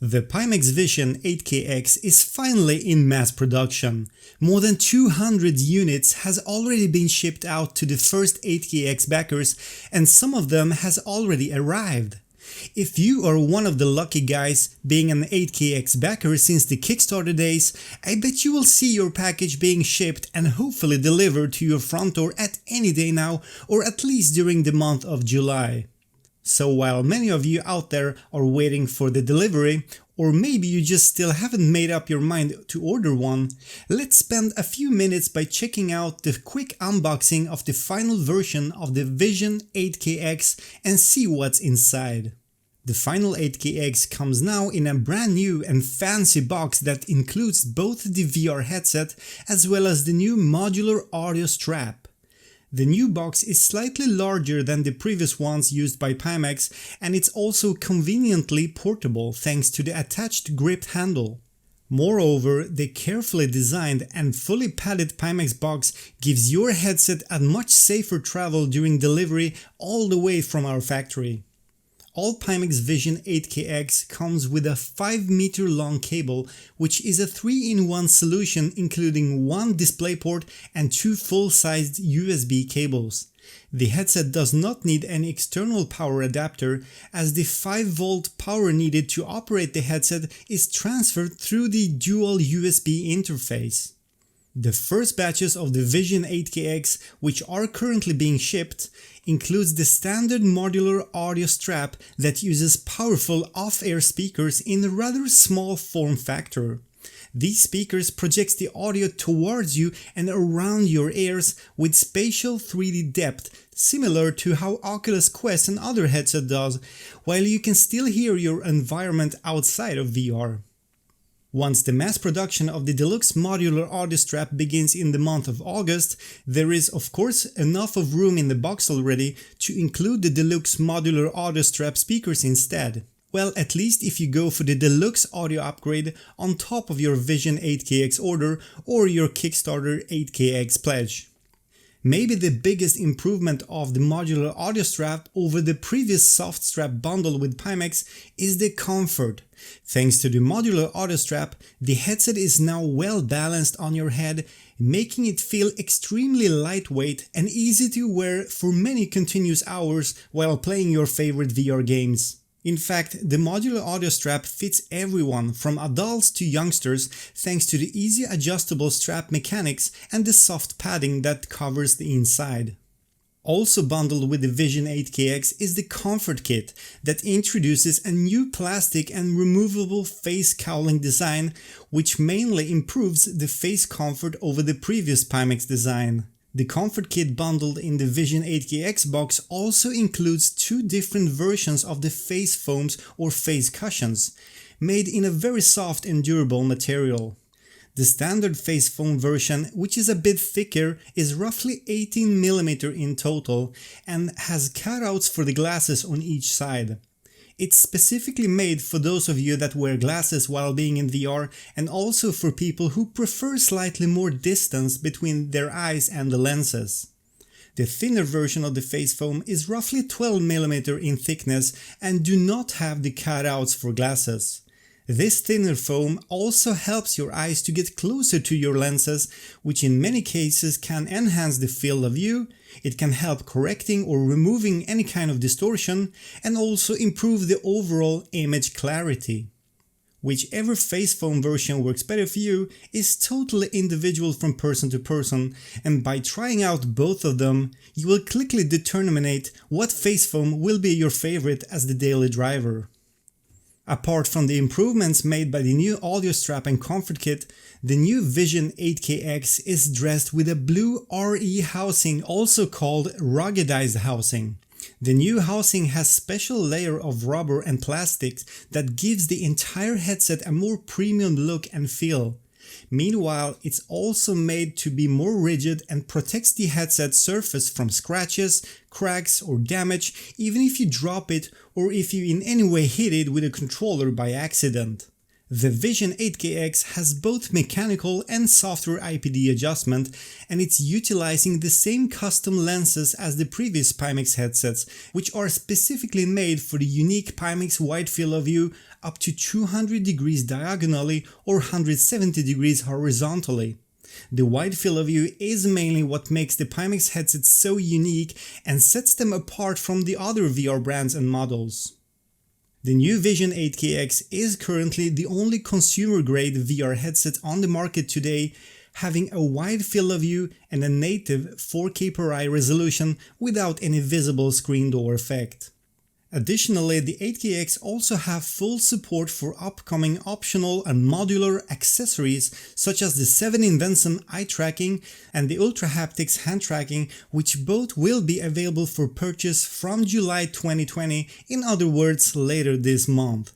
The Pimax VISION 8KX is finally in mass production. More than 200 units has already been shipped out to the first 8KX backers, and some of them has already arrived. If you are one of the lucky guys being an 8KX backer since the Kickstarter days, I bet you will see your package being shipped and hopefully delivered to your front door at any day now, or at least during the month of July. So while many of you out there are waiting for the delivery, or maybe you just still haven't made up your mind to order one, let's spend a few minutes by checking out the quick unboxing of the final version of the VISION 8KX and see what's inside. The final 8KX comes now in a brand new and fancy box that includes both the VR headset as well as the new modular audio strap. The new box is slightly larger than the previous ones used by Pimax, and it's also conveniently portable thanks to the attached grip handle. Moreover, the carefully designed and fully padded Pimax box gives your headset a much safer travel during delivery all the way from our factory. All Pimax VISION 8KX comes with a 5-meter long cable, which is a 3-in-1 solution including one DisplayPort and 2 full-sized USB cables. The headset does not need any external power adapter, as the 5-volt power needed to operate the headset is transferred through the dual USB interface. The first batches of the VISION 8KX, which are currently being shipped, includes the standard modular audio strap that uses powerful off-air speakers in a rather small form factor. These speakers project the audio towards you and around your ears with spatial 3D depth, similar to how Oculus Quest and other headsets does, while you can still hear your environment outside of VR. Once the mass production of the deluxe modular audio strap begins in the month of August, there is of course enough of room in the box already to include the deluxe modular audio strap speakers instead. Well, at least if you go for the deluxe audio upgrade on top of your VISION 8KX order or your Kickstarter 8KX pledge. Maybe the biggest improvement of the modular audio strap over the previous soft strap bundle with Pimax is the comfort. Thanks to the modular audio strap, the headset is now well balanced on your head, making it feel extremely lightweight and easy to wear for many continuous hours while playing your favorite VR games. In fact, the modular audio strap fits everyone from adults to youngsters thanks to the easy adjustable strap mechanics and the soft padding that covers the inside. Also bundled with the VISION 8KX is the Comfort Kit that introduces a new plastic and removable face cowling design, which mainly improves the face comfort over the previous Pimax design. The Comfort Kit bundled in the VISION 8KX box also includes 2 different versions of the face foams or face cushions, made in a very soft and durable material. The standard face foam version, which is a bit thicker, is roughly 18mm in total and has cutouts for the glasses on each side. It's specifically made for those of you that wear glasses while being in VR, and also for people who prefer slightly more distance between their eyes and the lenses. The thinner version of the face foam is roughly 12mm in thickness and do not have the cutouts for glasses. This thinner foam also helps your eyes to get closer to your lenses, which in many cases can enhance the field of view, it can help correcting or removing any kind of distortion, and also improve the overall image clarity. Whichever face foam version works better for you is totally individual from person to person, and by trying out both of them, you will quickly determine what face foam will be your favorite as the daily driver. Apart from the improvements made by the new audio strap and comfort kit, the new VISION 8KX is dressed with a blue RE housing, also called ruggedized housing. The new housing has a special layer of rubber and plastics that gives the entire headset a more premium look and feel. Meanwhile, it's also made to be more rigid and protects the headset surface from scratches, cracks or damage, even if you drop it or if you in any way hit it with a controller by accident. The VISION 8KX has both mechanical and software IPD adjustment, and it's utilizing the same custom lenses as the previous Pimax headsets, which are specifically made for the unique Pimax wide field of view, up to 200 degrees diagonally or 170 degrees horizontally. The wide field of view is mainly what makes the Pimax headsets so unique and sets them apart from the other VR brands and models. The new Vision 8KX is currently the only consumer-grade VR headset on the market today, having a wide field of view and a native 4K per eye resolution without any visible screen door effect. Additionally, the 8KX also have full support for upcoming optional and modular accessories such as the 7-in-1 eye tracking and the Ultra Haptics hand tracking, which both will be available for purchase from July 2020, in other words, later this month.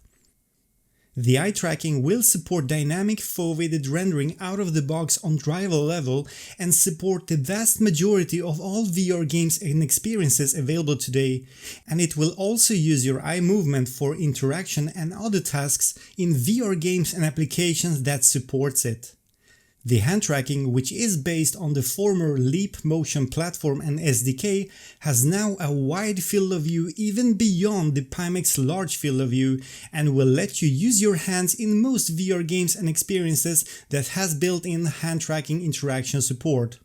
The eye tracking will support dynamic foveated rendering out of the box on driver level and support the vast majority of all VR games and experiences available today, and it will also use your eye movement for interaction and other tasks in VR games and applications that supports it. The hand tracking, which is based on the former Leap Motion platform and SDK, has now a wide field of view even beyond the Pimax large field of view and will let you use your hands in most VR games and experiences that has built-in hand tracking interaction support.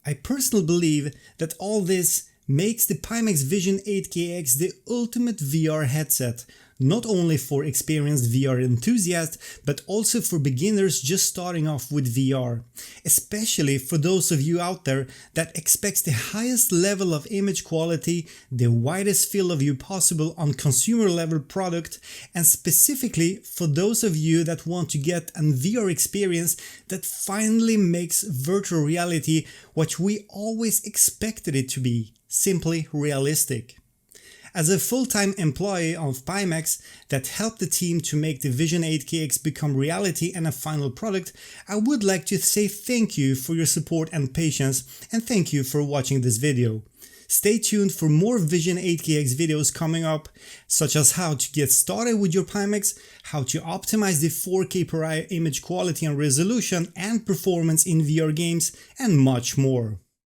I personally believe that all this makes the Pimax Vision 8KX the ultimate VR headset, not only for experienced VR enthusiasts, but also for beginners just starting off with VR, especially for those of you out there that expects the highest level of image quality, the widest field of view possible on consumer level product, and specifically for those of you that want to get a VR experience that finally makes virtual reality what we always expected it to be, simply realistic. As a full-time employee of Pimax that helped the team to make the Vision 8KX become reality and a final product, I would like to say thank you for your support and patience, and thank you for watching this video. Stay tuned for more Vision 8KX videos coming up, such as how to get started with your Pimax, how to optimize the 4K per eye image quality and resolution and performance in VR games, and much more.